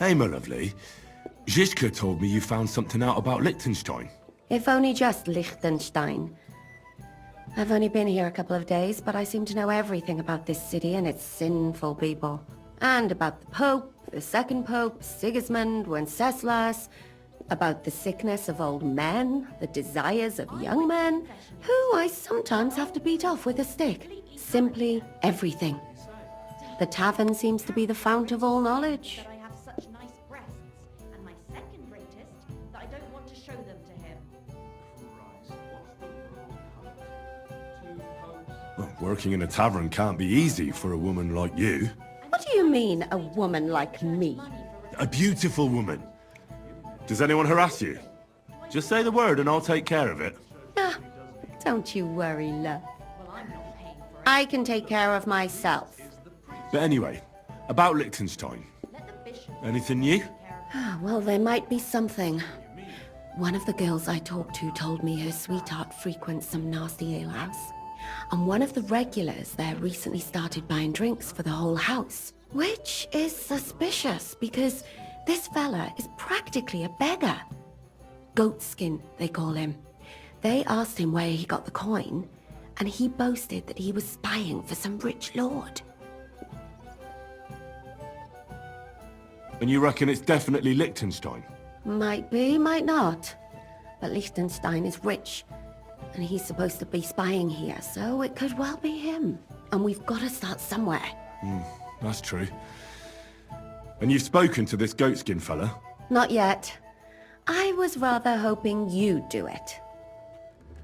Hey, my lovely. Zizka told me you found something out about Liechtenstein. If only just Liechtenstein. I've only been here a couple of days, but I seem to know everything about this city and its sinful people. And about the Pope, the second Pope, Sigismund, Wenceslas, about the sickness of old men, the desires of young men, who I sometimes have to beat off with a stick. Simply everything. The tavern seems to be the fount of all knowledge. I have such nice breasts, and my second greatest, that I don't want to show them to him. Well, working in a tavern can't be easy for a woman like you. What do you mean, a woman like me? A beautiful woman. Does anyone harass you? Just say the word and I'll take care of it. Ah, don't you worry, love. Well, I'm not paying for it. I can take care of myself. But anyway, about Liechtenstein. Let the bishop Anything new? take care of it. Well, there might be something. One of the girls I talked to told me her sweetheart frequents some nasty alehouse. And one of the regulars there recently started buying drinks for the whole house. Which is suspicious, because this fella is practically a beggar. Goatskin, they call him. They asked him where he got the coin, and he boasted that he was spying for some rich lord. And you reckon it's definitely Liechtenstein? Might be, might not. But Liechtenstein is rich, and he's supposed to be spying here, so it could well be him. And we've got to start somewhere. That's true. And you've spoken to this goatskin fella? Not yet. I was rather hoping you'd do it.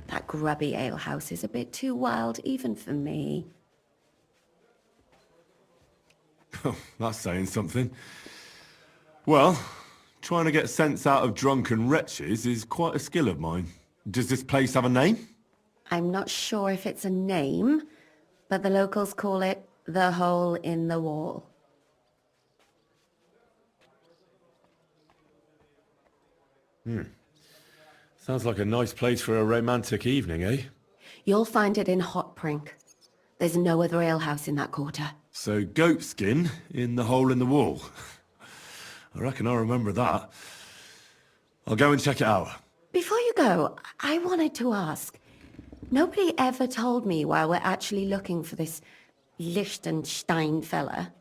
That grubby alehouse is a bit too wild even for me. Oh, that's saying something. Well, trying to get sense out of drunken wretches is quite a skill of mine. Does this place have a name? I'm not sure if it's a name, but the locals call it the Hole in the Wall. Sounds like a nice place for a romantic evening, eh? You'll find it in Hotprink. There's no other alehouse in that quarter. So goatskin in the hole in the wall. I reckon I'll remember that. I'll go and check it out. Before you go, I wanted to ask. Nobody ever told me why we're actually looking for this Liechtenstein fella.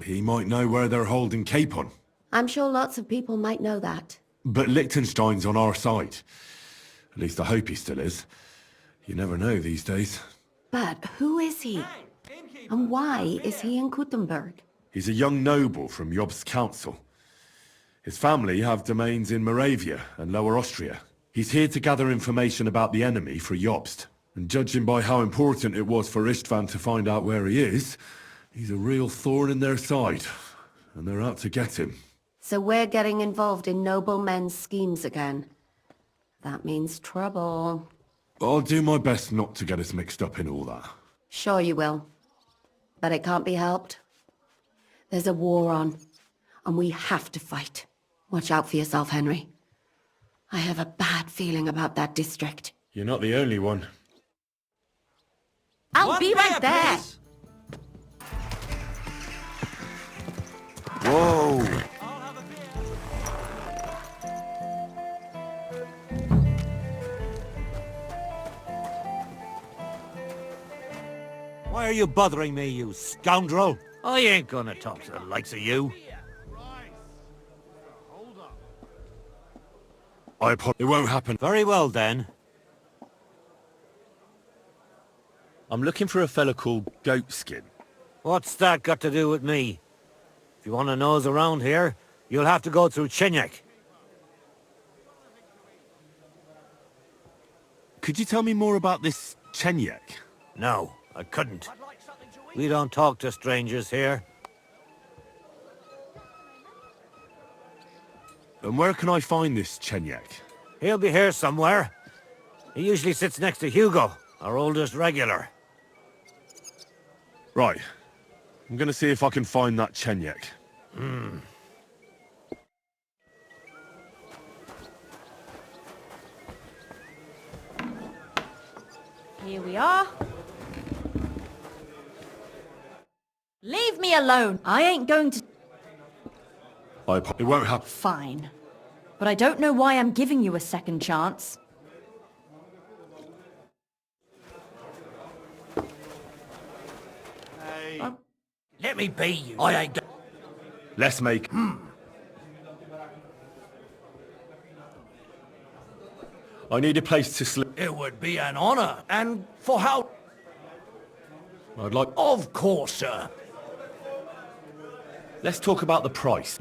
He might know where they're holding Capon. I'm sure lots of people might know that. But Liechtenstein's on our side. At least I hope he still is. You never know these days. But who is he? And why is he in Kuttenberg? He's a young noble from Jobst's council. His family have domains in Moravia and Lower Austria. He's here to gather information about the enemy for Jobst. And judging by how important it was for Istvan to find out where he is, he's a real thorn in their side. And they're out to get him. So we're getting involved in noblemen's schemes again. That means trouble. I'll do my best not to get us mixed up in all that. Sure you will. But it can't be helped. There's a war on, and we have to fight. Watch out for yourself, Henry. I have a bad feeling about that district. You're not the only one. I'll be right there! Whoa! Why are you bothering me, you scoundrel? I ain't gonna talk to the likes of you. It won't happen. Very well, then. I'm looking for a fella called Goatskin. What's that got to do with me? If you want to nose around here, you'll have to go through Chenyek. Could you tell me more about this Chenyek? No, I couldn't. We don't talk to strangers here. And where can I find this Chenyek? He'll be here somewhere. He usually sits next to Hugo, our oldest regular. Right. I'm gonna see if I can find that Chenyek. Here we are. Leave me alone. I ain't going to... It won't happen. Fine. But I don't know why I'm giving you a second chance. Let me be, you. I ain't... Let's make... I need a place to sleep. It would be an honor. And for how... I'd like... Of course, sir. Let's talk about the price.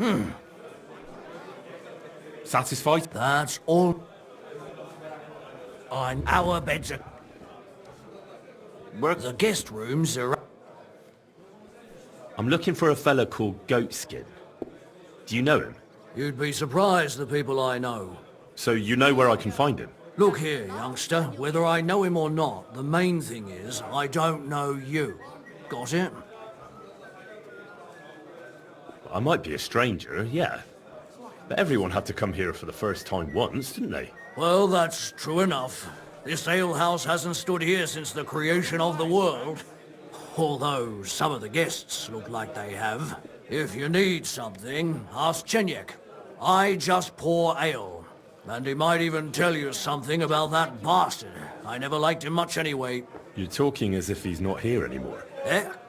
Satisfied? That's all. On our beds are... The guest rooms are... I'm looking for a fella called Goatskin. Do you know him? You'd be surprised, the people I know. So you know where I can find him? Look here, youngster. Whether I know him or not, the main thing is I don't know you. Got it? I might be a stranger, yeah. But everyone had to come here for the first time once, didn't they? Well, that's true enough. This alehouse hasn't stood here since the creation of the world. Although some of the guests look like they have. If you need something, ask Chenyek. I just pour ale. And he might even tell you something about that bastard. I never liked him much anyway. You're talking as if he's not here anymore.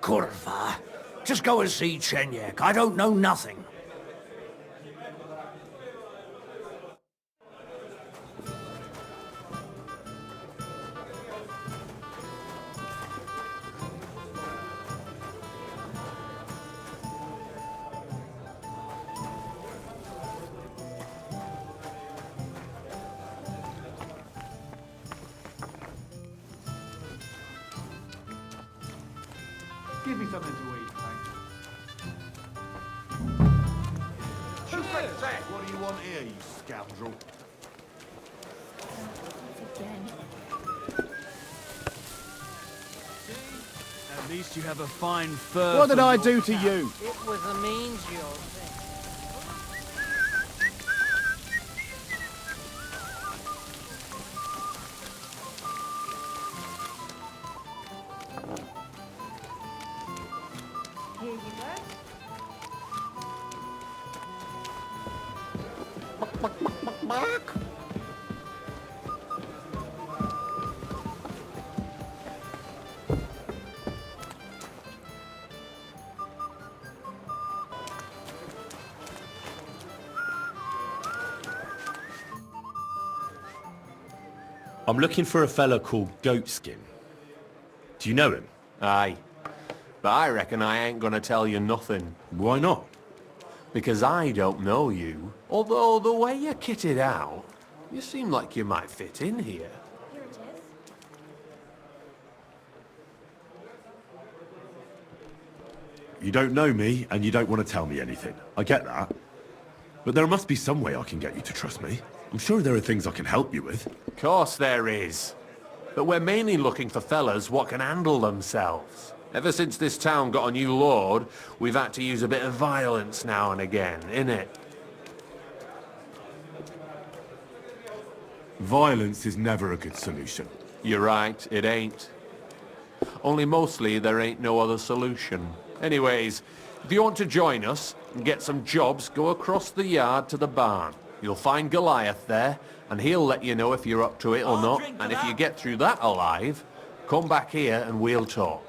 Kurva. Just go and see Chenyek. I don't know nothing. Give me something to eat, thanks. What do you want here, you scoundrel? At least you have a fine fur. What did I do to you? It was a means you'll Here you go. I'm looking for a fella called Goatskin. Do you know him? Aye. But I reckon I ain't gonna tell you nothing. Why not? Because I don't know you. Although the way you're kitted out, you seem like you might fit in here. Here it is. You don't know me, and you don't want to tell me anything. I get that. But there must be some way I can get you to trust me. I'm sure there are things I can help you with. Of course there is. But we're mainly looking for fellas what can handle themselves. Ever since this town got a new lord, we've had to use a bit of violence now and again, innit? Violence is never a good solution. You're right, it ain't. Only mostly there ain't no other solution. Anyways, if you want to join us and get some jobs, go across the yard to the barn. You'll find Goliath there, and he'll let you know if you're up to it or not. And if you get through that alive, come back here and we'll talk.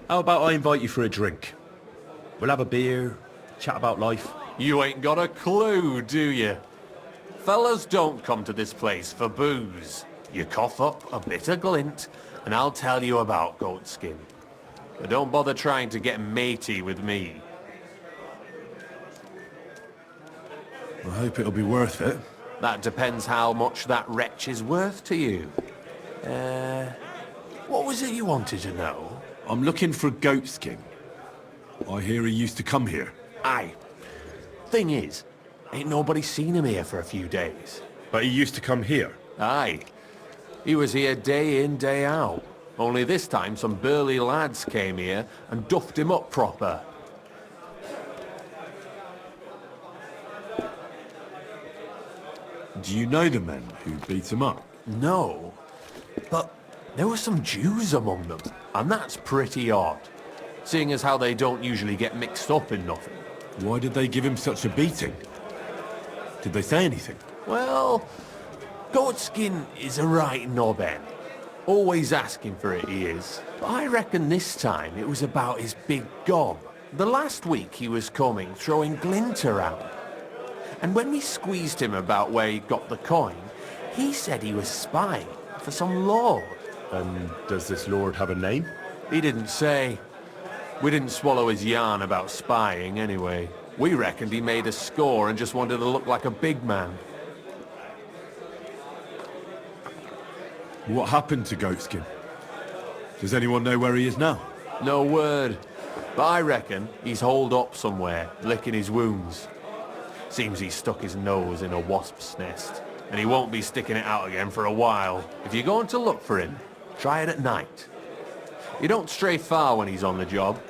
How about I invite you for a drink? We'll have a beer, chat about life. You ain't got a clue, do you? Fellas don't come to this place for booze. You cough up a bit of glint, and I'll tell you about Goatskin. But don't bother trying to get matey with me. I hope it'll be worth it. That depends how much that wretch is worth to you. What was it you wanted to know? I'm looking for Goatskin. I hear he used to come here. Aye. Thing is, ain't nobody seen him here for a few days. But he used to come here. Aye. He was here day in, day out. Only this time some burly lads came here and duffed him up proper. Do you know the men who beat him up? No. But There were some Jews among them, and that's pretty odd, seeing as how they don't usually get mixed up in nothing. Why did they give him such a beating? Did they say anything? Well, Goatskin is a right knobhead. Always asking for it, he is. But I reckon this time it was about his big gob. The last week he was coming, throwing glint around. And when we squeezed him about where he got the coin, he said he was spying for some lord. And does this lord have a name? He didn't say. We didn't swallow his yarn about spying anyway. We reckoned he made a score and just wanted to look like a big man. What happened to Goatskin? Does anyone know where he is now? No word. But I reckon he's holed up somewhere, licking his wounds. Seems he stuck his nose in a wasp's nest, and he won't be sticking it out again for a while. If you're going to look for him, try it at night. You don't stray far when he's on the job.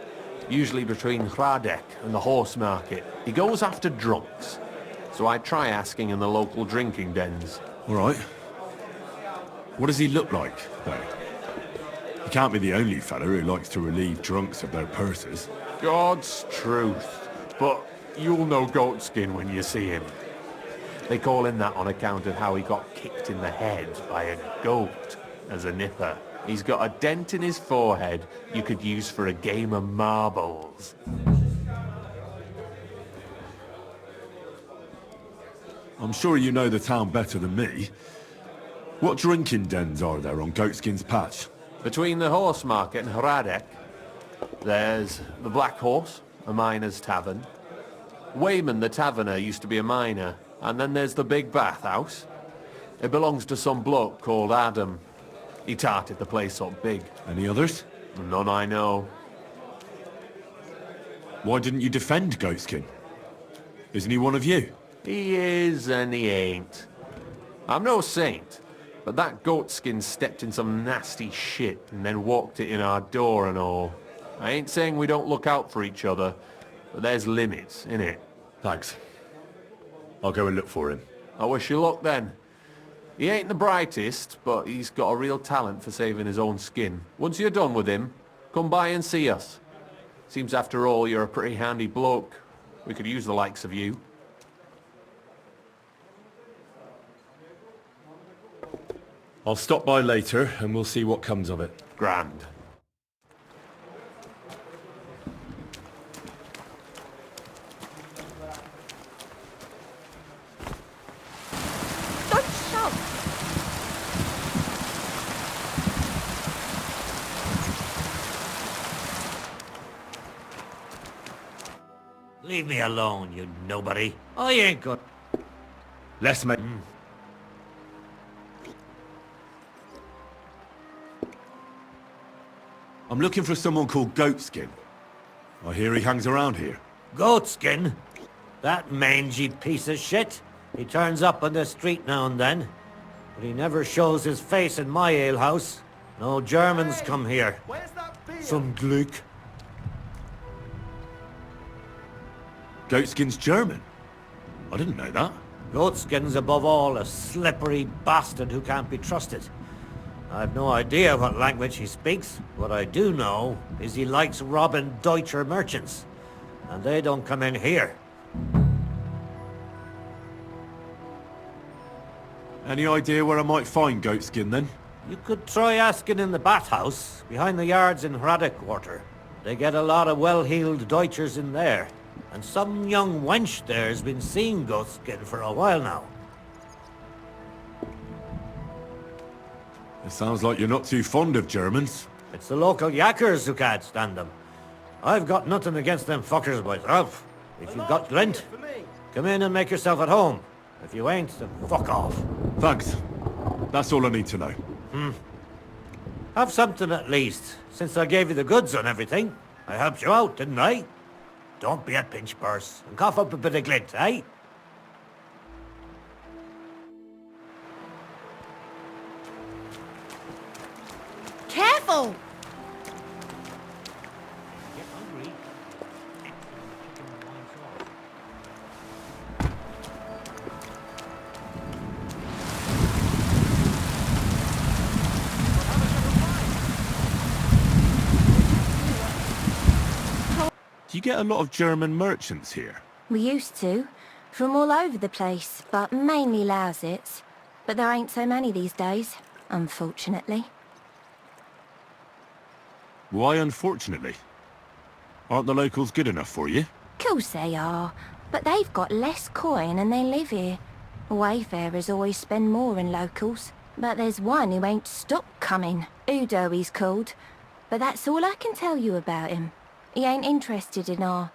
Usually between Hradek and the horse market. He goes after drunks. So I try asking in the local drinking dens. All right. What does he look like, though? He can't be the only fella who likes to relieve drunks of their purses. God's truth. But you'll know Goatskin when you see him. They call him that on account of how he got kicked in the head by a goat as a nipper. He's got a dent in his forehead you could use for a game of marbles. I'm sure you know the town better than me. What drinking dens are there on Goatskin's patch? Between the horse market and Hradek, there's the Black Horse, a miner's tavern. Wayman the taverner used to be a miner. And then there's the big bathhouse. It belongs to some bloke called Adam. He tarted the place up big. Any others? None I know. Why didn't you defend Goatskin? Isn't he one of you? He is and he ain't. I'm no saint, but that Goatskin stepped in some nasty shit and then walked it in our door and all. I ain't saying we don't look out for each other, but there's limits, innit? Thanks. I'll go and look for him. I wish you luck then. He ain't the brightest, but he's got a real talent for saving his own skin. Once you're done with him, come by and see us. Seems after all you're a pretty handy bloke. We could use the likes of you. I'll stop by later and we'll see what comes of it. Grand. Don't shout! Leave me alone, you nobody. I ain't got... Let's make... I'm looking for someone called Goatskin. I hear he hangs around here. Goatskin? That mangy piece of shit. He turns up on the street now and then. But he never shows his face in my alehouse. No Germans come here. Where's that beer? Some Glück. Goatskin's German? I didn't know that. Goatskin's above all a slippery bastard who can't be trusted. I've no idea what language he speaks. What I do know is he likes robbing Deutscher merchants. And they don't come in here. Any idea where I might find Goatskin then? You could try asking in the bathhouse, behind the yards in Hradek Quarter. They get a lot of well-heeled Deutschers in there. And some young wench there's been seeing Goatskin for a while now. It sounds like you're not too fond of Germans. It's the local yakkers who can't stand them. I've got nothing against them fuckers myself. If you've got glint, come in and make yourself at home. If you ain't, then fuck off. Thanks. That's all I need to know. Have something at least, since I gave you the goods on everything. I helped you out, didn't I? Don't be a pinch purse, and cough up a bit of glint, eh? Careful! Get hungry. you get a lot of German merchants here? We used to, from all over the place, but mainly Lausitz. But there ain't so many these days, unfortunately. Why unfortunately? Aren't the locals good enough for you? Course they are, but they've got less coin and they live here. Wayfarers always spend more than locals. But there's one who ain't stopped coming. Udo he's called. But that's all I can tell you about him. He ain't interested in our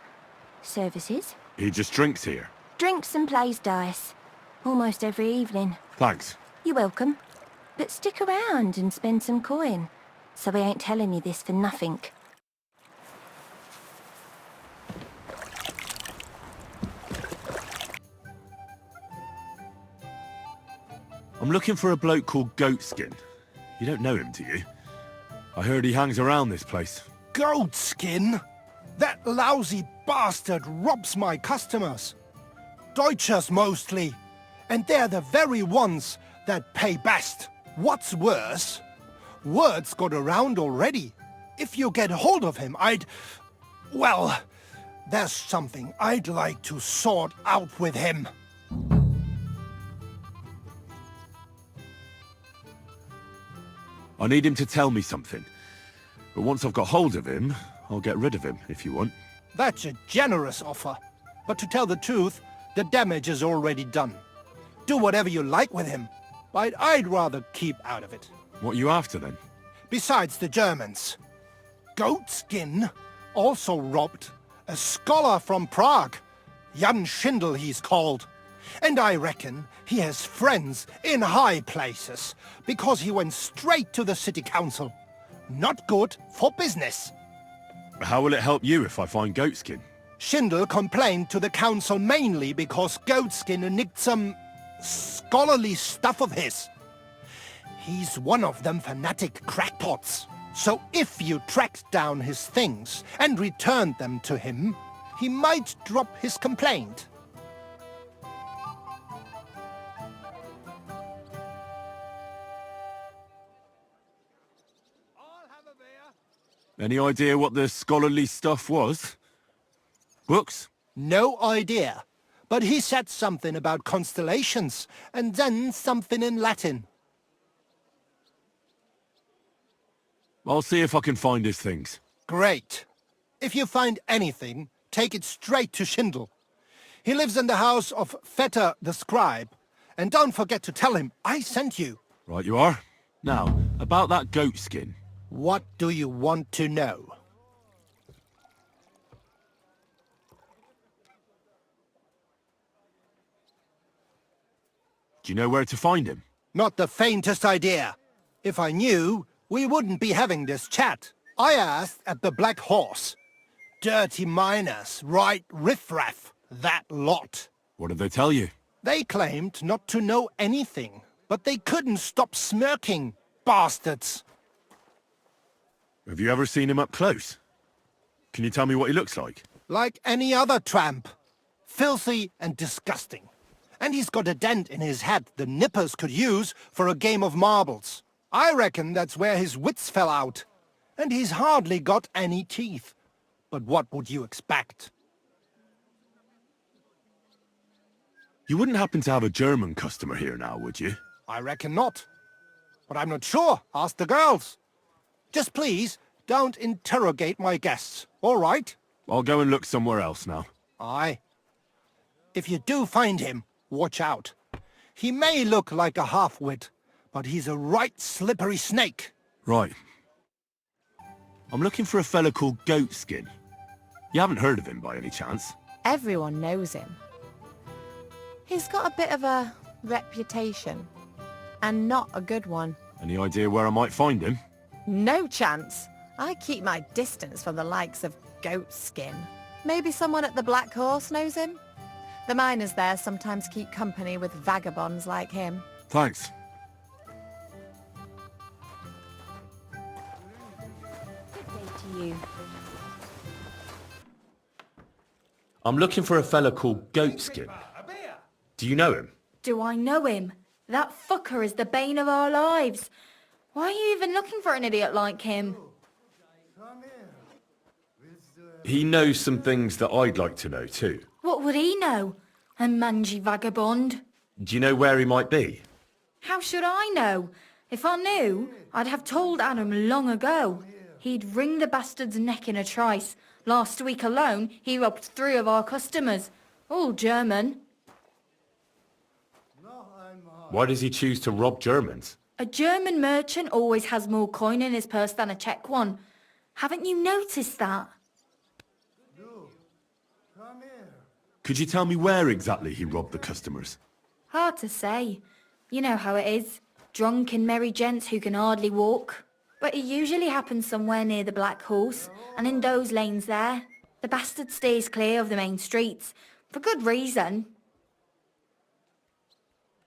services. He just drinks here. Drinks and plays dice. Almost every evening. Thanks. You're welcome. But stick around and spend some coin. So we ain't telling you this for nothing. I'm looking for a bloke called Goatskin. You don't know him, do you? I heard he hangs around this place. Goatskin? That lousy bastard robs my customers. Deutschers mostly. And they're the very ones that pay best. What's worse, word's got around already. If you get hold of him, well, there's something I'd like to sort out with him. I need him to tell me something. But once I've got hold of him, I'll get rid of him, if you want. That's a generous offer. But to tell the truth, the damage is already done. Do whatever you like with him. But I'd rather keep out of it. What are you after, then? Besides the Germans. Goatskin also robbed a scholar from Prague. Jan Schindel he's called. And I reckon he has friends in high places, because he went straight to the city council. Not good for business. How will it help you if I find Goatskin? Schindel complained to the council mainly because Goatskin nicked some scholarly stuff of his. He's one of them fanatic crackpots. So if you tracked down his things and returned them to him, he might drop his complaint. Any idea what the scholarly stuff was? Books? No idea. But he said something about constellations, and then something in Latin. I'll see if I can find his things. Great. If you find anything, take it straight to Schindel. He lives in the house of Vetter the scribe. And don't forget to tell him I sent you. Right you are. Now, about that Goatskin. What do you want to know? Do you know where to find him? Not the faintest idea. If I knew, we wouldn't be having this chat. I asked at the Black Horse. Dirty miners, right riffraff, that lot. What did they tell you? They claimed not to know anything, but they couldn't stop smirking, bastards. Have you ever seen him up close? Can you tell me what he looks like? Like any other tramp. Filthy and disgusting. And he's got a dent in his head the nippers could use for a game of marbles. I reckon that's where his wits fell out. And he's hardly got any teeth. But what would you expect? You wouldn't happen to have a German customer here now, would you? I reckon not. But I'm not sure. Ask the girls. Just please, don't interrogate my guests, all right? I'll go and look somewhere else now. Aye. If you do find him, watch out. He may look like a half-wit, but he's a right slippery snake. Right. I'm looking for a fella called Goatskin. You haven't heard of him by any chance? Everyone knows him. He's got a bit of a reputation, and not a good one. Any idea where I might find him? No chance. I keep my distance from the likes of Goatskin. Maybe someone at the Black Horse knows him? The miners there sometimes keep company with vagabonds like him. Thanks. Good day to you. I'm looking for a fella called Goatskin. Do you know him? Do I know him? That fucker is the bane of our lives. Why are you even looking for an idiot like him? He knows some things that I'd like to know too. What would he know? A mangy vagabond. Do you know where he might be? How should I know? If I knew, I'd have told Adam long ago. He'd wring the bastard's neck in a trice. Last week alone, he robbed 3 of our customers. All German. Why does he choose to rob Germans? A German merchant always has more coin in his purse than a Czech one. Haven't you noticed that? Could you tell me where exactly he robbed the customers? Hard to say. You know how it is. Drunk and merry gents who can hardly walk. But it usually happens somewhere near the Black Horse, and in those lanes there. The bastard stays clear of the main streets. For good reason.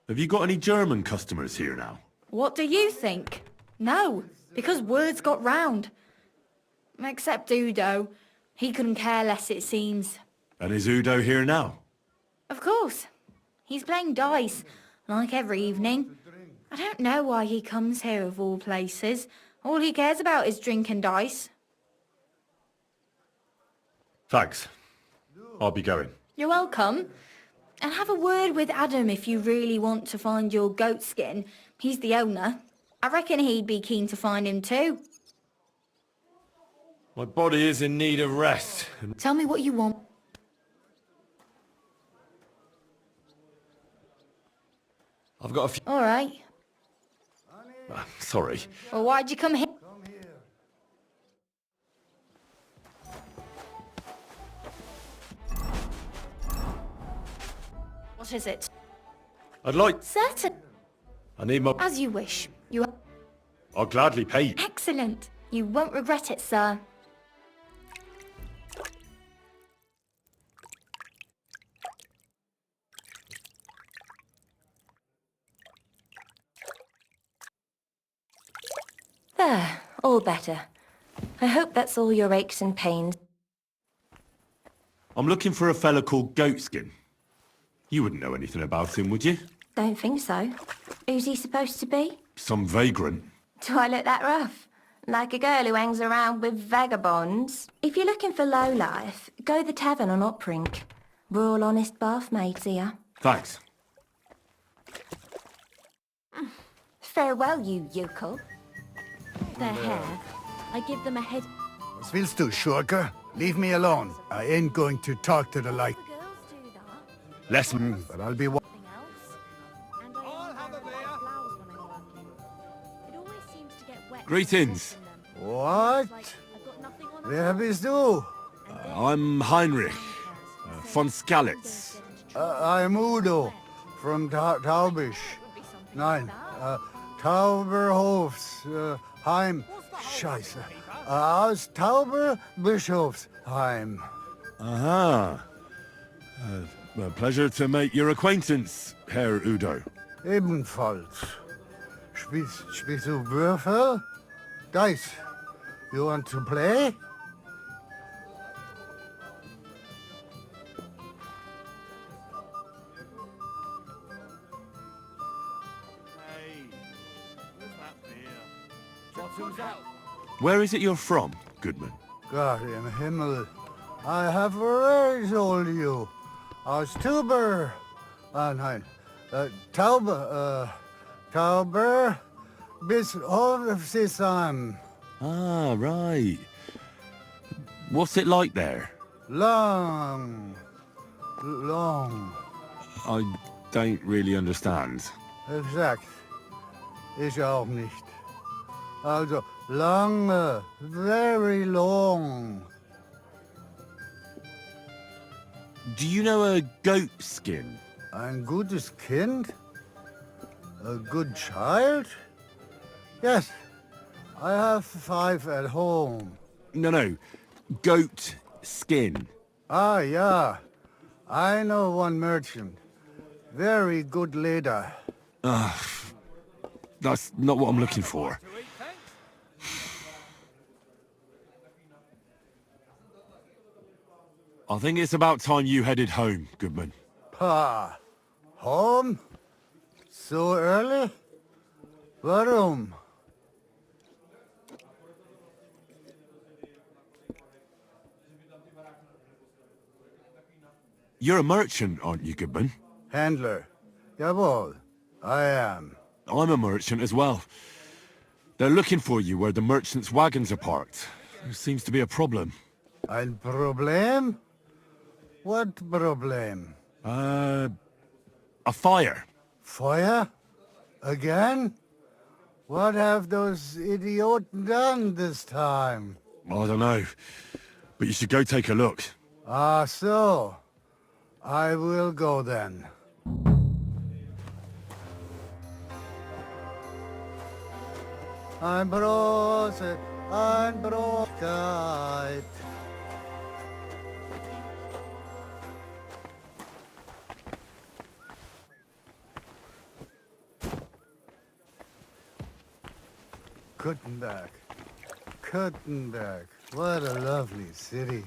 Have you got any German customers here now? What do you think? No, because words got round. Except Udo. He couldn't care less, it seems. And is Udo here now? Of course. He's playing dice, like every evening. I don't know why he comes here of all places. All he cares about is drink and dice. Thanks. I'll be going. You're welcome. And have a word with Adam if you really want to find your goat skin. He's the owner. I reckon he'd be keen to find him too. My body is in need of rest. Tell me what you want. I've got a few... All right. Sorry. Well, why'd you come here? What is it? I'd like... Certain. I need my... As you wish. You... I'll gladly pay you. Excellent. You won't regret it, sir. There, all better. I hope that's all your aches and pains. I'm looking for a fella called Goatskin. You wouldn't know anything about him, would you? Don't think so. Who's he supposed to be? Some vagrant. Do I look that rough? Like a girl who hangs around with vagabonds? If you're looking for low life, go the tavern on Oprink. We're all honest bath maids here. Thanks. Farewell, you yokel. Their hair. I give them a head... Was willst du, Schurke? Leave me alone. I ain't going to talk to the like... The girls do that. Less... But I'll be... Something else. And I always wear white blouse when I'm working. It always seems to get wet. Greetings. in them. What? It's like I've got nothing on Wer bist du? I'm Heinrich. Von Skalitz. I'm Udo. From Taubisch. Nein, Tauberhofs. Heim. Scheiße. Aus Tauberbischofsheim. Aha. A pleasure to make your acquaintance, Herr Udo. Ebenfalls. Spielst du Würfel? Dice. You want to play? Where is it you're from, Goodman? God im Himmel. I have already told you. Aus Tauber. Nein. Tauber bis Hofsisheim. Ah, right. What's it like there? Long. I don't really understand. Exakt. Ich auch nicht. Also, lange, very long. Do you know a goat skin? Ein gutes Kind? A good child? Yes, I have 5 at home. No. Goat skin. Ah, yeah. I know one merchant. Very good leader. That's not what I'm looking for. I think it's about time you headed home, Goodman. Pa. Home? So early? Warum? You're a merchant, aren't you, Goodman? Handler. Jawohl, I am. I'm a merchant as well. They're looking for you where the merchants' wagons are parked. There seems to be a problem. Ein Problem? What problem? A fire. Fire? Again? What have those idiots done this time? I don't know. But you should go take a look. Ah, so. I will go then. Ein Brose, ein Brotkeit. Kuttenberg. Kuttenberg. What a lovely city.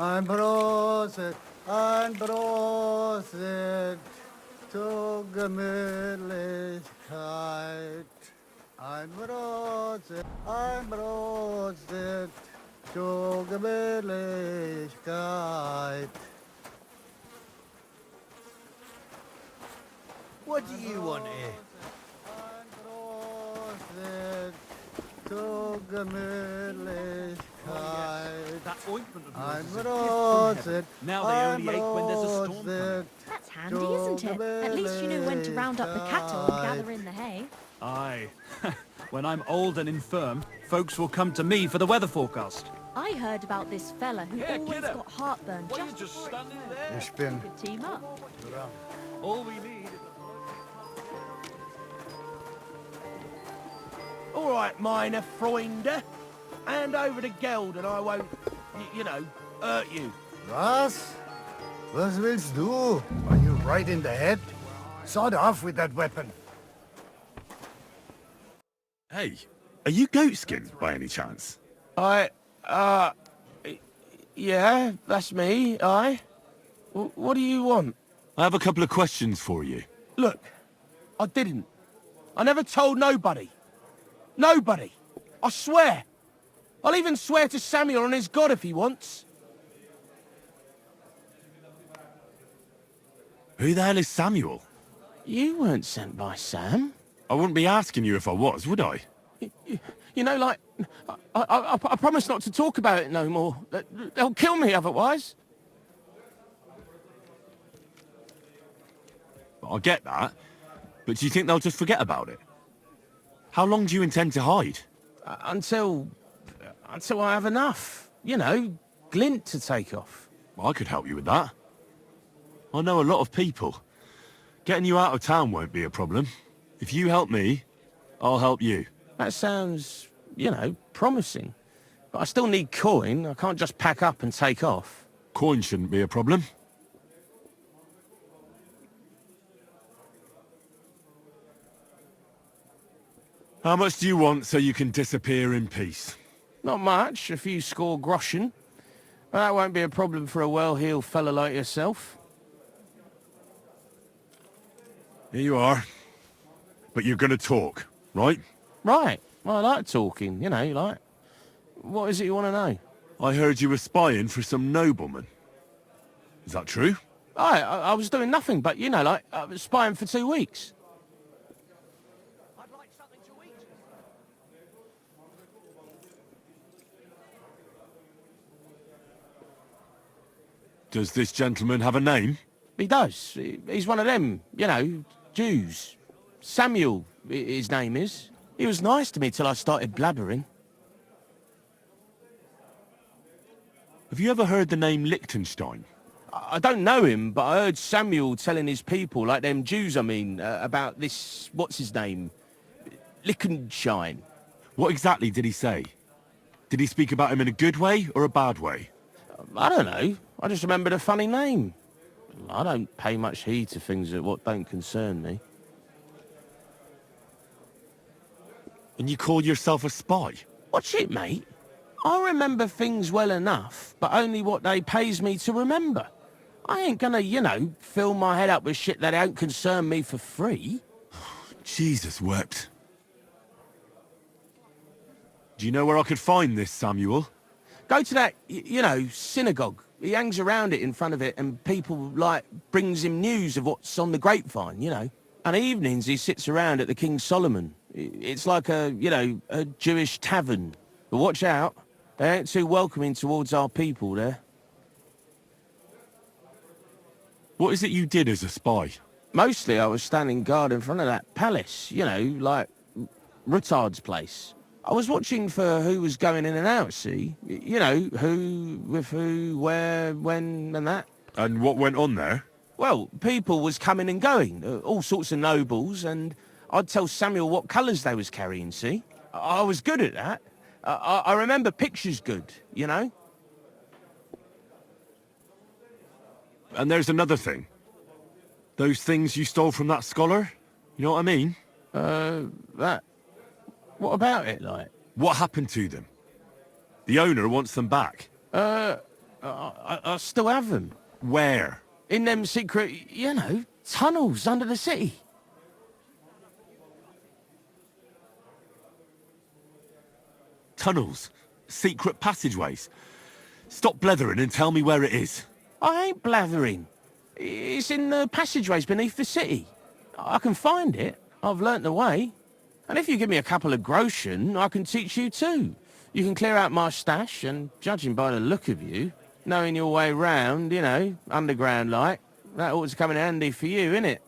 Ein Prosit zur Gemütlichkeit. Ein Prosit zur Gemütlichkeit. What do you want here? Ein Prosit zur Gemütlichkeit. That ointment of I'm yours is a gift from heaven. Now they only ache when there's a storm coming. That's handy, isn't it? At least you know when to round up the cattle and gather in the hay. Aye. When I'm old and infirm, folks will come to me for the weather forecast. I heard about this fella who always got heartburn just standing there? Ich bin to team up. All we need is All right, minor Freunde. Hand over the geld and I won't, you know, hurt you. Was? Was willst du? Are you right in the head? Sod off with that weapon. Hey, are you goatskin by any chance? Yeah, that's me, What do you want? I have a couple of questions for you. Look, I didn't. I never told nobody. Nobody. I swear. I'll even swear to Samuel and his God if he wants. Who the hell is Samuel? You weren't sent by Sam. I wouldn't be asking you if I was, would I? You know, like, I promise not to talk about it no more. They'll kill me otherwise. I get that, but do you think they'll just forget about it? How long do you intend to hide? Until I have enough. You know, glint to take off. I could help you with that. I know a lot of people. Getting you out of town won't be a problem. If you help me, I'll help you. That sounds, you know, promising. But I still need coin. I can't just pack up and take off. Coin shouldn't be a problem. How much do you want so you can disappear in peace? Not much, a few score groschen. But that won't be a problem for a well-heeled fella like yourself. Here you are. But you're gonna talk, right? Right. Well, I like talking, you know, like... What is it you want to know? I heard you were spying for some nobleman. Is that true? I was doing nothing but, you know, like, I was spying for 2 weeks. I'd like something to eat. Does this gentleman have a name? He does. He's one of them, you know, Jews. Samuel, his name is. He was nice to me till I started blabbering. Have you ever heard the name Liechtenstein? I don't know him, but I heard Samuel telling his people, like them Jews, I mean, about this, what's his name? Liechtenstein. What exactly did he say? Did he speak about him in a good way or a bad way? I don't know. I just remembered a funny name. I don't pay much heed to things that what don't concern me. And you call yourself a spy? What's it, mate? I remember things well enough, but only what they pays me to remember. I ain't gonna, you know, fill my head up with shit that don't concern me for free. Jesus wept. Do you know where I could find this, Samuel? Go to that, you know, synagogue. He hangs around it in front of it and people, like, brings him news of what's on the grapevine, you know. And evenings he sits around at the King Solomon. It's like a, you know, a Jewish tavern. But watch out, they ain't too welcoming towards our people there. What is it you did as a spy? Mostly I was standing guard in front of that palace, you know, like Rutard's place. I was watching for who was going in and out, see? You know, who, with who, where, when, and that. And what went on there? Well, people was coming and going, all sorts of nobles, and I'd tell Samuel what colours they was carrying, see? I was good at that. I remember pictures good, you know? And there's another thing. Those things you stole from that scholar? You know what I mean? That... What about it, like? What happened to them? The owner wants them back. I still have them. Where? In them secret, you know, tunnels under the city. Tunnels? Secret passageways? Stop blethering and tell me where it is. I ain't blathering. It's in the passageways beneath the city. I can find it. I've learnt the way. And if you give me a couple of groschen, I can teach you too. You can clear out my stash, and judging by the look of you, knowing your way round, you know, underground like, that ought to come in handy for you, innit?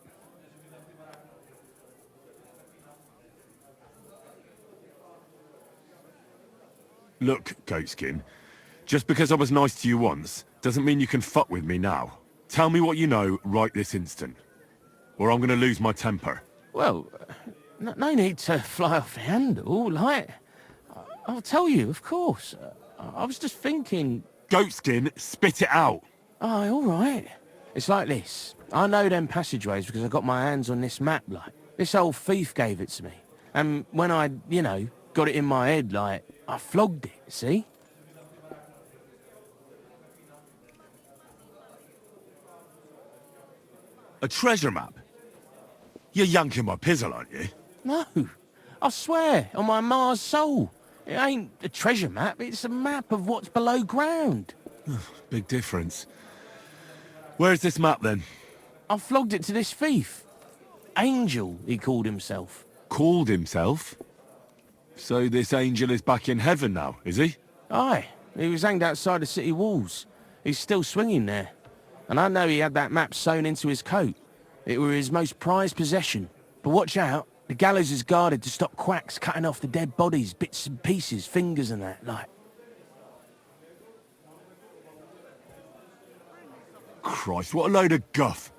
Look, Goatskin, just because I was nice to you once, doesn't mean you can fuck with me now. Tell me what you know right this instant, or I'm gonna lose my temper. Well, no need to fly off the handle, like... I'll tell you, of course. I was just thinking... Goatskin, spit it out! Oh, all right. It's like this. I know them passageways because I got my hands on this map, like. This old thief gave it to me. And when I, you know, got it in my head, like, I flogged it, see? A treasure map? You're yanking my pizzle, aren't you? No. I swear, on my Mars soul. It ain't a treasure map, it's a map of what's below ground. Big difference. Where's this map, then? I flogged it to this thief. Angel, he called himself. Called himself? So this angel is back in heaven now, is he? Aye. He was hanged outside the city walls. He's still swinging there. And I know he had that map sewn into his coat. It were his most prized possession. But watch out. The gallows is guarded to stop quacks cutting off the dead bodies, bits and pieces, fingers and that, like. Christ, what a load of guff.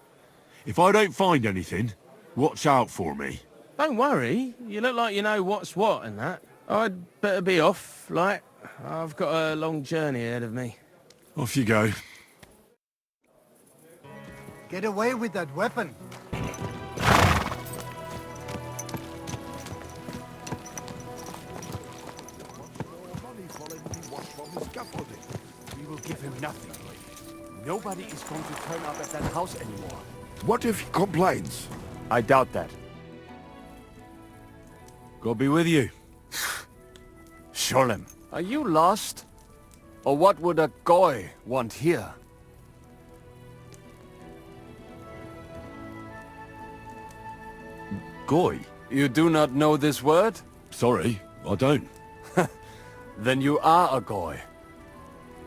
If I don't find anything, watch out for me. Don't worry. You look like you know what's what and that. I'd better be off, like. I've got a long journey ahead of me. Off you go. Get away with that weapon. We will give him nothing. Nobody is going to turn up at that house anymore. What if he complains? I doubt that. God be with you. Sholem, are you lost? Or what would a goy want here? Goy? You do not know this word? Sorry, I don't. Then you are a goy.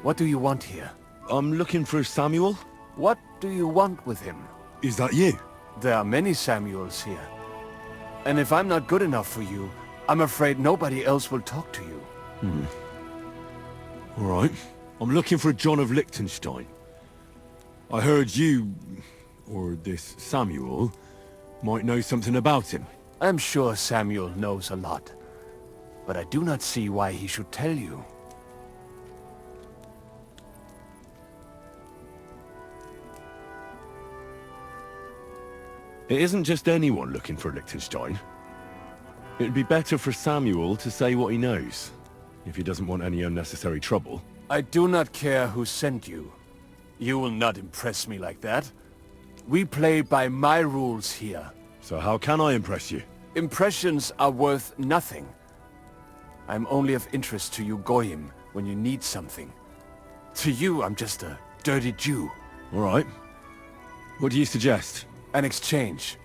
What do you want here? I'm looking for Samuel. What do you want with him? Is that you? There are many Samuels here. And if I'm not good enough for you, I'm afraid nobody else will talk to you. All right. I'm looking for John of Liechtenstein. I heard you, or this Samuel, might know something about him. I'm sure Samuel knows a lot. But I do not see why he should tell you. It isn't just anyone looking for Liechtenstein. It'd be better for Samuel to say what he knows, if he doesn't want any unnecessary trouble. I do not care who sent you. You will not impress me like that. We play by my rules here. So how can I impress you? Impressions are worth nothing. I'm only of interest to you Goyim when you need something. To you, I'm just a dirty Jew. All right. What do you suggest? An exchange.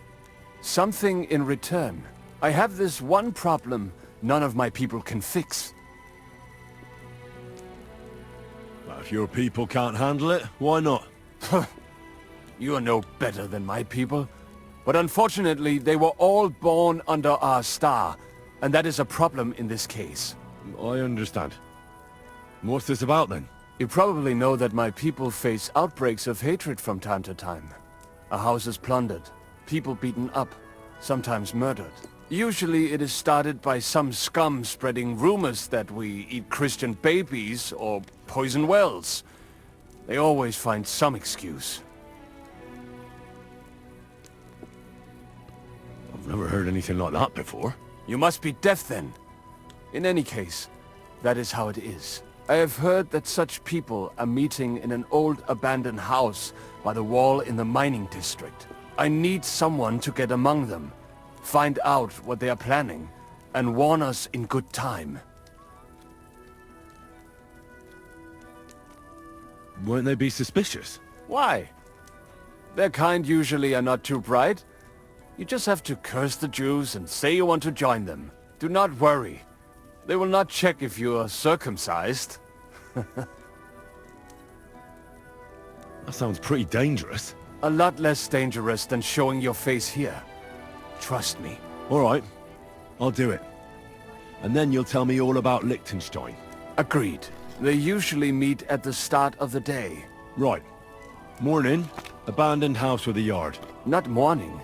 Something in return. I have this one problem none of my people can fix. Well, if your people can't handle it, why not? You are no better than my people. But unfortunately, they were all born under our star, and that is a problem in this case. I understand. What's this about then? You probably know that my people face outbreaks of hatred from time to time. A house is plundered, people beaten up, sometimes murdered. Usually it is started by some scum spreading rumors that we eat Christian babies or poison wells. They always find some excuse. I've never heard anything like that before. You must be deaf then. In any case, that is how it is. I have heard that such people are meeting in an old abandoned house by the wall in the mining district. I need someone to get among them, find out what they are planning, and warn us in good time. Won't they be suspicious? Why? Their kind usually are not too bright. You just have to curse the Jews and say you want to join them. Do not worry. They will not check if you are circumcised. That sounds pretty dangerous. A lot less dangerous than showing your face here. Trust me. All right. I'll do it. And then you'll tell me all about Liechtenstein. Agreed. They usually meet at the start of the day. Right. Morning, abandoned house with a yard. Not morning.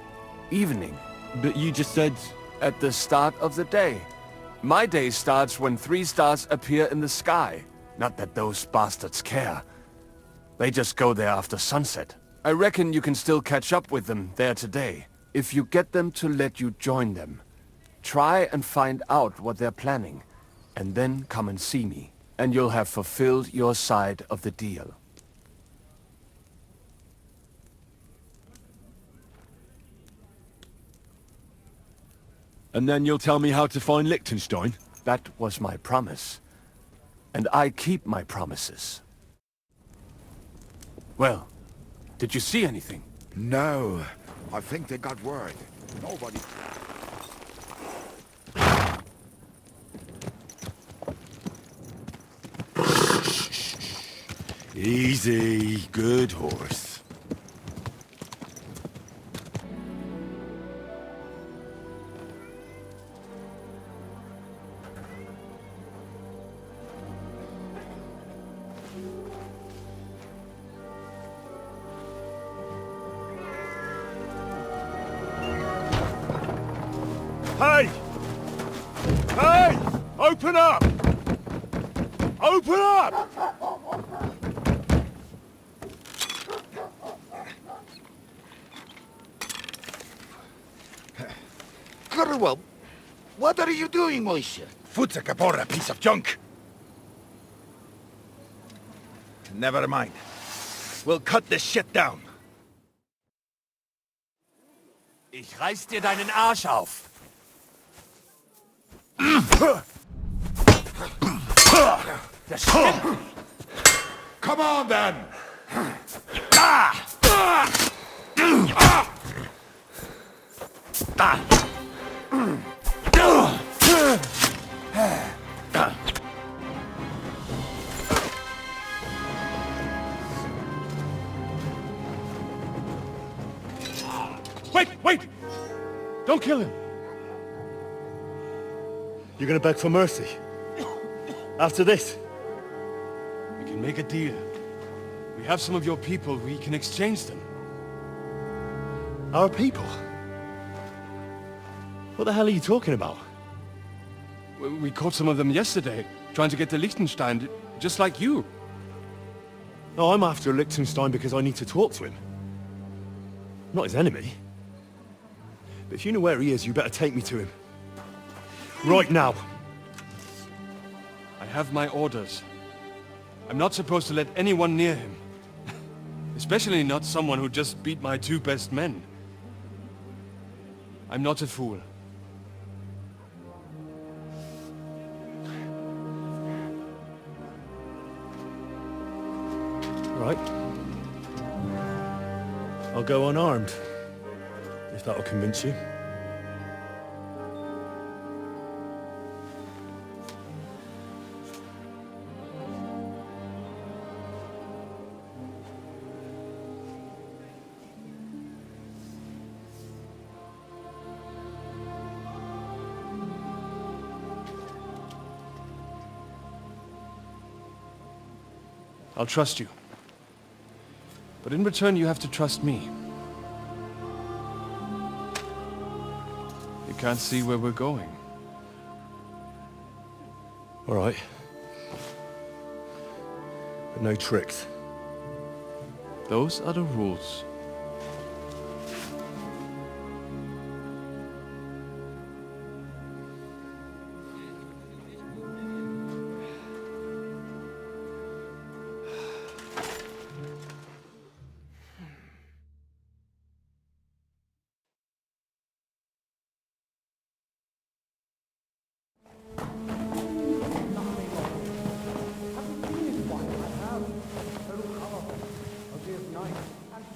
Evening. But you just said... At the start of the day. My day starts when 3 stars appear in the sky. Not that those bastards care. They just go there after sunset. I reckon you can still catch up with them there today, if you get them to let you join them. Try and find out what they're planning, and then come and see me, and you'll have fulfilled your side of the deal. And then you'll tell me how to find Liechtenstein? That was my promise. And I keep my promises. Well, did you see anything? No, I think they got word. Nobody... Easy, good horse. Hey! Hey! Open up! Open up! Well, what are you doing, Moishe? Foot's a capora, piece of junk. Never mind. We'll cut this shit down. Ich reiß dir deinen Arsch auf. Das stimmt. Come on, then! Wait! Don't kill him! You're gonna beg for mercy? After this? We can make a deal. We have some of your people, we can exchange them. Our people? What the hell are you talking about? We caught some of them yesterday, trying to get to Liechtenstein, just like you. No, I'm after Liechtenstein because I need to talk to him. I'm not his enemy. But if you know where he is, you better take me to him. Right now. I have my orders. I'm not supposed to let anyone near him. Especially not someone who just beat my 2 best men. I'm not a fool. right. I'll go unarmed, if that'll convince you. I'll trust you. But in return, you have to trust me. You can't see where we're going. All right. But no tricks. Those are the rules.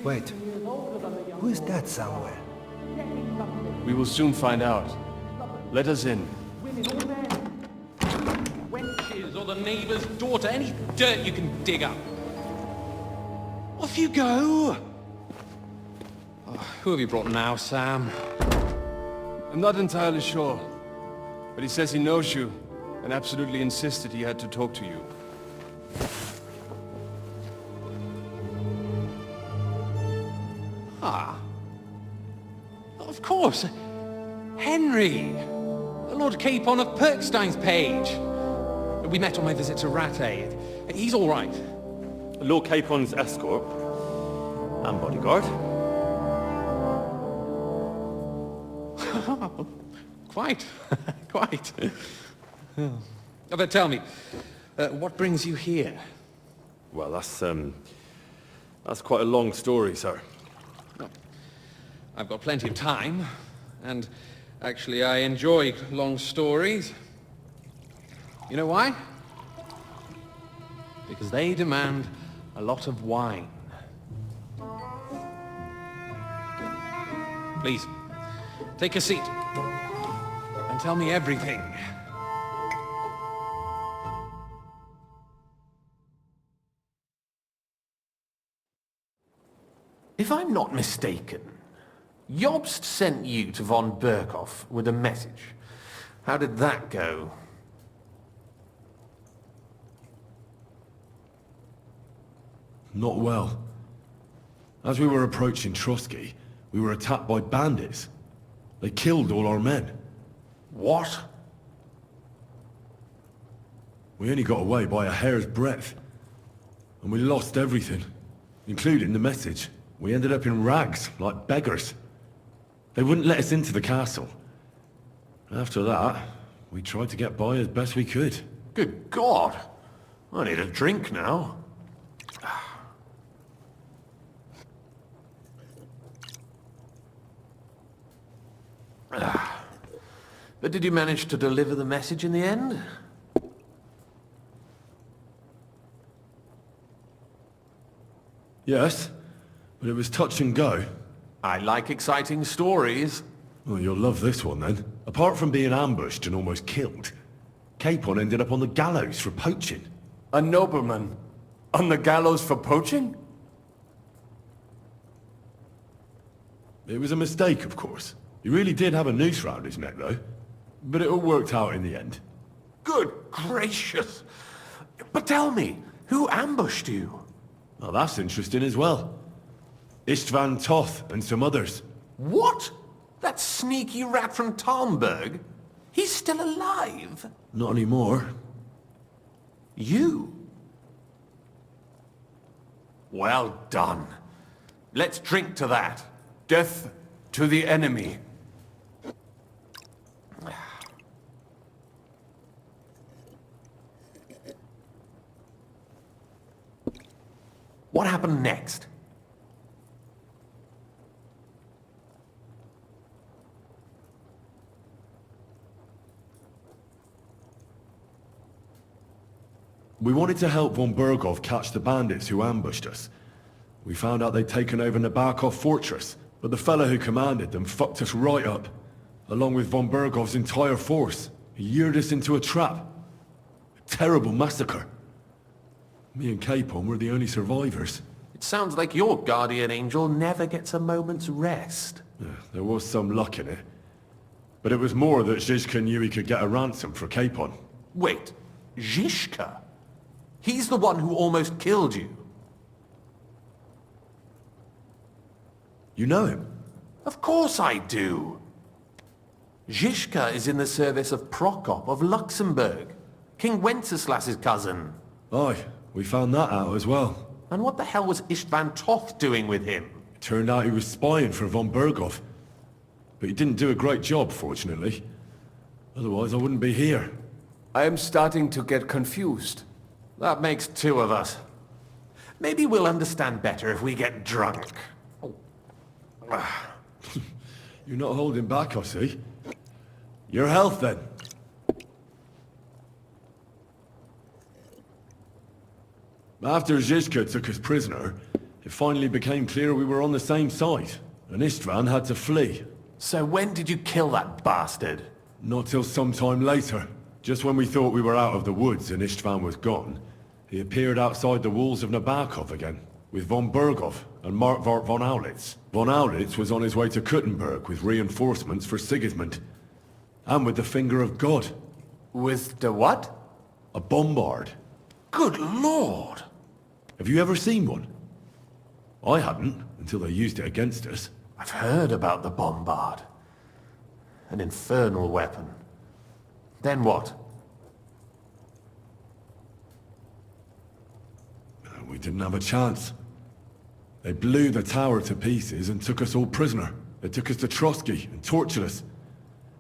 Wait, who is that somewhere? We will soon find out. Let us in. Wenches or the neighbour's daughter, any dirt you can dig up. Off you go! Oh, who have you brought now, Sam? I'm not entirely sure, but he says he knows you and absolutely insisted he had to talk to you. Ah. Of course. Henry. Lord Capon of Perkstein's page. We met on my visit to Rattay. He's all right. Lord Capon's escort. And bodyguard. Quite. Quite. But tell me, what brings you here? Well, that's quite a long story, sir. I've got plenty of time, and actually I enjoy long stories. You know why? Because they demand a lot of wine. Please, take a seat, and tell me everything. If I'm not mistaken, Jobst sent you to von Berkhoff with a message. How did that go? Not well. As we were approaching Trotsky, we were attacked by bandits. They killed all our men. What? We only got away by a hair's breadth. And we lost everything, including the message. We ended up in rags, like beggars. They wouldn't let us into the castle. After that, we tried to get by as best we could. Good God! I need a drink now. But did you manage to deliver the message in the end? Yes, but it was touch and go. I like exciting stories. Well, you'll love this one then. Apart from being ambushed and almost killed, Capon ended up on the gallows for poaching. A nobleman? On the gallows for poaching? It was a mistake, of course. He really did have a noose round his neck, though. But it all worked out in the end. Good gracious! But tell me, who ambushed you? Well, that's interesting as well. Istvan Toth and some others. What? That sneaky rat from Talmberg? He's still alive? Not anymore. You? Well done. Let's drink to that. Death to the enemy. What happened next? We wanted to help von Berghoff catch the bandits who ambushed us. We found out they'd taken over Nabokov Fortress, but the fellow who commanded them fucked us right up, along with von Berghoff's entire force. He lured us into a trap. A terrible massacre. Me and Capon were the only survivors. It sounds like your guardian angel never gets a moment's rest. Yeah, there was some luck in it. But it was more that Zizka knew he could get a ransom for Capon. Wait, Zizka? He's the one who almost killed you. You know him? Of course I do. Zizka is in the service of Prokop of Luxembourg, King Wenceslas's cousin. Aye, we found that out as well. And what the hell was Istvan Toth doing with him? It turned out he was spying for von Berghoff. But he didn't do a great job, fortunately. Otherwise I wouldn't be here. I am starting to get confused. That makes two of us. Maybe we'll understand better if we get drunk. You're not holding back, I see. Your health, then. After Zizka took us prisoner, it finally became clear we were on the same side, and Istvan had to flee. So when did you kill that bastard? Not till some time later. Just when we thought we were out of the woods and Istvan was gone, he appeared outside the walls of Nabokov again, with von Berghoff and Markvart von Aulitz. Von Aulitz was on his way to Kuttenberg with reinforcements for Sigismund. And with the finger of God. With the what? A bombard. Good lord! Have you ever seen one? I hadn't, until they used it against us. I've heard about the bombard. An infernal weapon. Then what? We didn't have a chance. They blew the tower to pieces and took us all prisoner. They took us to Trotsky and tortured us.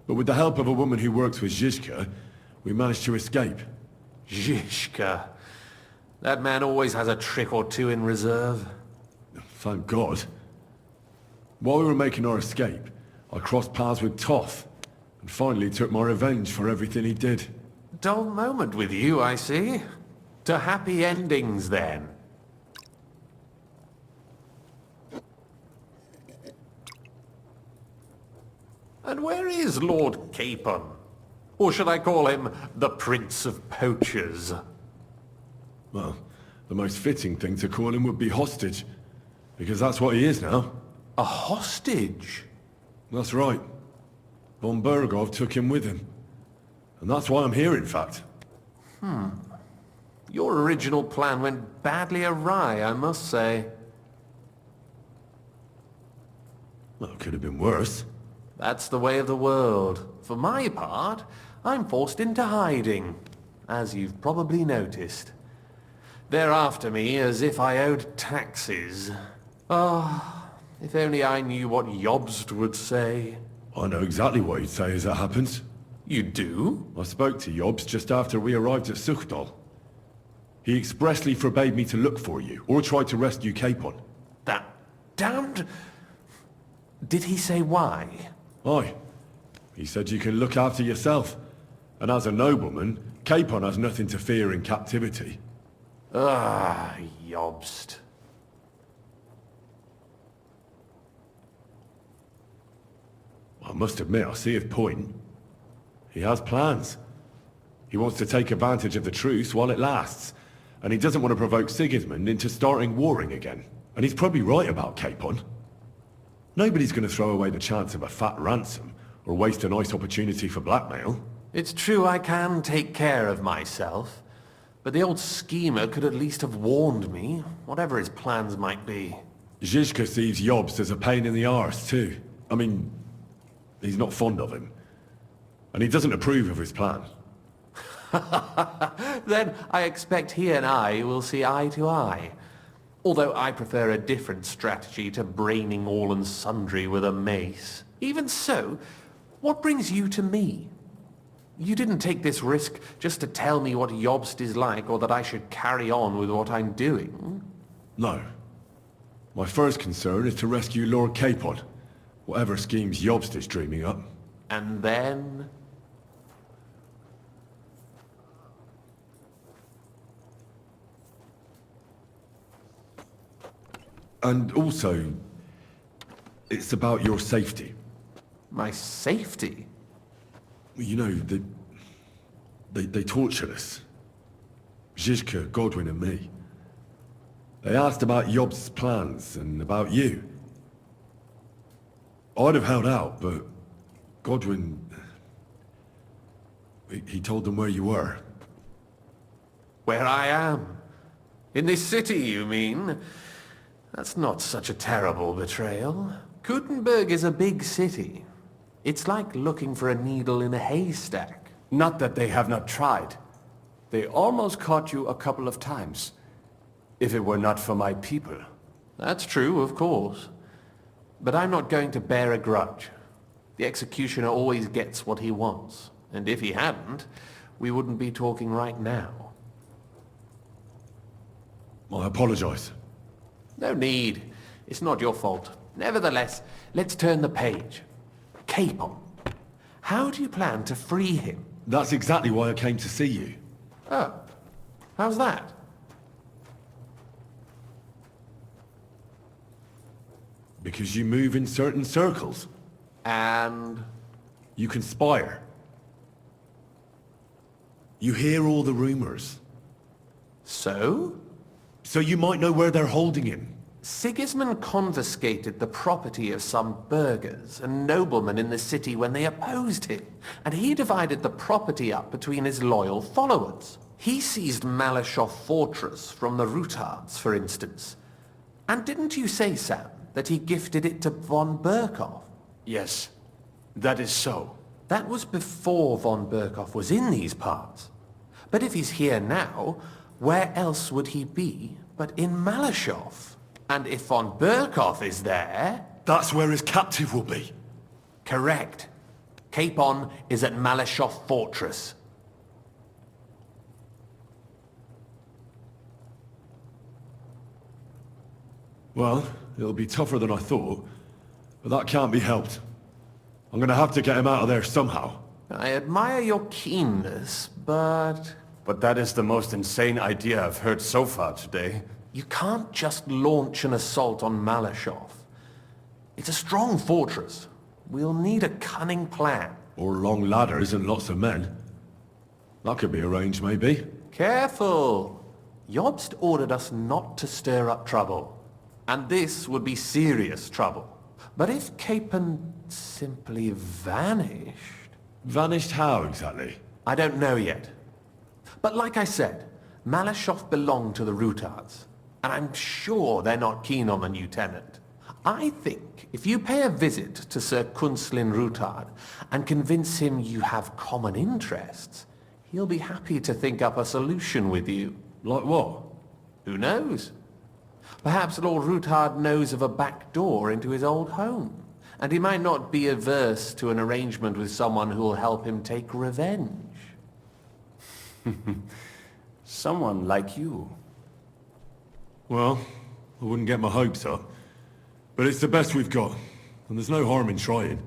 But with the help of a woman who works with Zizka, we managed to escape. Zizka. That man always has a trick or two in reserve. Thank God. While we were making our escape, I crossed paths with Toth, and finally took my revenge for everything he did. Dull moment with you, I see. To happy endings, then. And where is Lord Capon? Or should I call him the Prince of Poachers? Well, the most fitting thing to call him would be hostage, because that's what he is now. A hostage? That's right. Von Berghoff took him with him. And that's why I'm here, in fact. Your original plan went badly awry, I must say. Well, it could have been worse. That's the way of the world. For my part, I'm forced into hiding, as you've probably noticed. They're after me as if I owed taxes. Ah, if only I knew what Jobst would say. I know exactly what he'd say as that happens. You do? I spoke to Jobst just after we arrived at Suchdal. He expressly forbade me to look for you, or try to rescue Capon. That damned... Did he say why? Aye. He said you can look after yourself. And as a nobleman, Capon has nothing to fear in captivity. Ah, Jobst. I must admit, I see his point. He has plans. He wants to take advantage of the truce while it lasts. And he doesn't want to provoke Sigismund into starting warring again. And he's probably right about Capon. Nobody's going to throw away the chance of a fat ransom, or waste a nice opportunity for blackmail. It's true I can take care of myself, but the old schemer could at least have warned me, whatever his plans might be. Zizka sees Jobst as a pain in the arse, too. I mean, he's not fond of him. And he doesn't approve of his plan. Then I expect he and I will see eye to eye. Although I prefer a different strategy to braining all and sundry with a mace. Even so, what brings you to me? You didn't take this risk just to tell me what Jobst is like, or that I should carry on with what I'm doing. No. My first concern is to rescue Lord Capon, whatever schemes Jobst is dreaming up. And then... And also, it's about your safety. My safety? You know, they tortured us. Zizka, Godwin and me. They asked about Yob's plans and about you. I'd have held out, but Godwin... He told them where you were. Where I am? In this city, you mean? That's not such a terrible betrayal. Gutenberg is a big city. It's like looking for a needle in a haystack. Not that they have not tried. They almost caught you a couple of times. If it were not for my people. That's true, of course. But I'm not going to bear a grudge. The executioner always gets what he wants. And if he hadn't, we wouldn't be talking right now. I apologize. No need. It's not your fault. Nevertheless, let's turn the page. Capon. How do you plan to free him? That's exactly why I came to see you. Oh. How's that? Because you move in certain circles. And? You conspire. You hear all the rumors. So? So you might know where they're holding him. Sigismund confiscated the property of some burghers and noblemen in the city when they opposed him, and he divided the property up between his loyal followers. He seized Malashov Fortress from the Rutards, for instance. And didn't you say, Sam, that he gifted it to von Berkhoff? Yes, that is so. That was before von Berkhoff was in these parts. But if he's here now, where else would he be but in Malashov? And if von Berkhoff is there... That's where his captive will be. Correct. Capon is at Malashov Fortress. Well, it'll be tougher than I thought, but that can't be helped. I'm gonna have to get him out of there somehow. I admire your keenness, but... But that is the most insane idea I've heard so far today. You can't just launch an assault on Malashov. It's a strong fortress. We'll need a cunning plan. Or long ladders and lots of men. That could be arranged, maybe. Careful! Jobst ordered us not to stir up trouble. And this would be serious trouble. But if Capon simply vanished... Vanished how, exactly? I don't know yet. But like I said, Malashov belonged to the Rutards. And I'm sure they're not keen on the new tenant. I think if you pay a visit to Sir Kunslin Rutard and convince him you have common interests, he'll be happy to think up a solution with you. Like what? Who knows? Perhaps Lord Rutard knows of a back door into his old home, and he might not be averse to an arrangement with someone who'll help him take revenge. Someone like you. Well, I wouldn't get my hopes up. But it's the best we've got, and there's no harm in trying.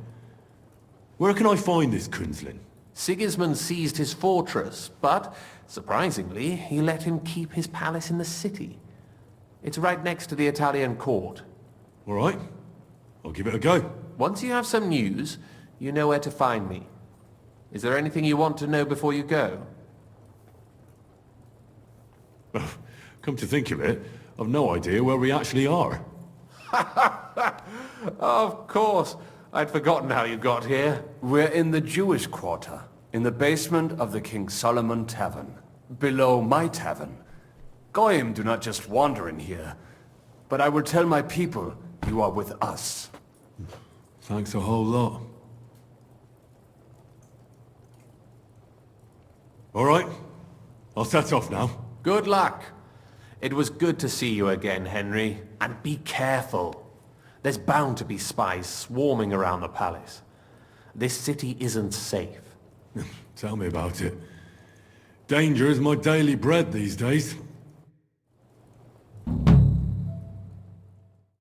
Where can I find this Kunslin? Sigismund seized his fortress, but, surprisingly, he let him keep his palace in the city. It's right next to the Italian court. All right. I'll give it a go. Once you have some news, you know where to find me. Is there anything you want to know before you go? Come to think of it, I've no idea where we actually are. Of course. I'd forgotten how you got here. We're in the Jewish quarter, in the basement of the King Solomon Tavern, below my tavern. Goyim do not just wander in here, but I will tell my people you are with us. Thanks a whole lot. All right, I'll set off now. Good luck. It was good to see you again, Henry. And be careful. There's bound to be spies swarming around the palace. This city isn't safe. Tell me about it. Danger is my daily bread these days.